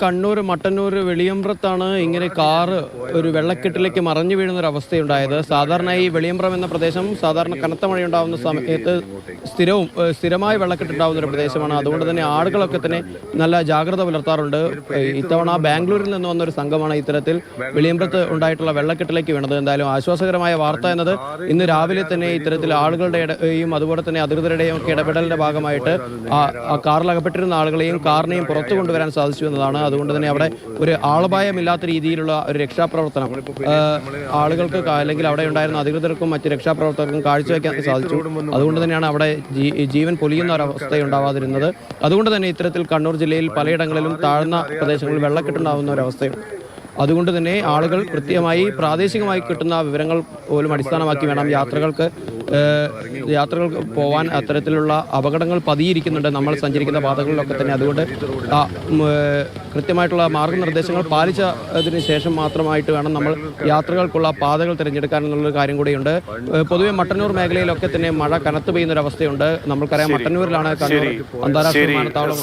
കണ്ണൂർ മട്ടന്നൂർ വെളിയമ്പ്രത്താണ് ഇങ്ങനെ കാറ് ഒരു വെള്ളക്കെട്ടിലേക്ക് മറിഞ്ഞു വീഴുന്ന ഒരു അവസ്ഥയുണ്ടായത്. സാധാരണ ഈ വെളിയമ്പ്രം എന്ന പ്രദേശം സാധാരണ കനത്ത മഴയുണ്ടാകുന്ന സമയത്ത് സ്ഥിരമായി വെള്ളക്കെട്ടുണ്ടാകുന്ന ഒരു പ്രദേശമാണ്. അതുകൊണ്ട് തന്നെ ആളുകളൊക്കെ തന്നെ നല്ല ജാഗ്രത പുലർത്താറുണ്ട്. ഇത്തവണ ബാംഗ്ലൂരിൽ നിന്ന് വന്നൊരു സംഘമാണ് ഇത്തരത്തിൽ വെളിയമ്പ്രത്ത് ഉണ്ടായിട്ടുള്ള വെള്ളക്കെട്ടിലേക്ക് വീണത്. എന്തായാലും ആശ്വാസകരമായ വാർത്ത എന്നത് ഇന്ന് രാവിലെ തന്നെ ഇത്തരത്തിൽ ആളുകളുടെയും അതുപോലെ തന്നെ അധികൃതരുടെയും ഒക്കെ ഇടപെടലിന്റെ ഭാഗമായിട്ട് ആ കാറിലകപ്പെട്ടിരുന്ന ആളുകളെയും കാറിനെയും പുറത്തു കൊണ്ടുവരാൻ സാധിച്ചു എന്നതാണ്. അതുകൊണ്ട് തന്നെ അവിടെ ഒരു ആളപായമില്ലാത്ത രീതിയിലുള്ള ഒരു രക്ഷാപ്രവർത്തനം ആളുകൾക്ക് അല്ലെങ്കിൽ അവിടെ ഉണ്ടായിരുന്ന അധികൃതർക്കും മറ്റ് രക്ഷാപ്രവർത്തകർക്കും കാഴ്ചവെക്കാൻ സാധിച്ചു. അതുകൊണ്ട് തന്നെയാണ് അവിടെ ജീവൻ പൊലിയുന്ന ഒരവസ്ഥയുണ്ടാവാതിരുന്നത്. അതുകൊണ്ട് തന്നെ ഇത്തരത്തിൽ കണ്ണൂർ ജില്ലയിൽ പലയിടങ്ങളിലും താഴ്ന്ന പ്രദേശങ്ങളിൽ വെള്ളക്കെട്ടുണ്ടാകുന്ന ഒരവസ്ഥയുണ്ട്. അതുകൊണ്ട് തന്നെ ആളുകൾ കൃത്യമായി പ്രാദേശികമായി കിട്ടുന്ന വിവരങ്ങൾ പോലും അടിസ്ഥാനമാക്കി വേണം യാത്രകൾക്ക് പോവാൻ. അത്തരത്തിലുള്ള അപകടങ്ങൾ പതിയിരിക്കുന്നുണ്ട് നമ്മൾ സഞ്ചരിക്കുന്ന പാതകളിലൊക്കെ തന്നെ. അതുകൊണ്ട് കൃത്യമായിട്ടുള്ള മാർഗനിർദ്ദേശങ്ങൾ പാലിച്ചതിന് ശേഷം മാത്രമായിട്ട് വേണം നമ്മൾ യാത്രകൾക്കുള്ള പാതകൾ തിരഞ്ഞെടുക്കാൻ എന്നുള്ളൊരു കാര്യം കൂടിയുണ്ട്. പൊതുവെ മട്ടന്നൂർ മേഖലയിലൊക്കെ തന്നെ മഴ കനത്തു പെയ്യുന്ന ഒരു അവസ്ഥയുണ്ട്. നമ്മൾക്കറിയാം മട്ടന്നൂരിലാണ് കണ്ണൂർ അന്താരാഷ്ട്ര വിമാനത്താവളം.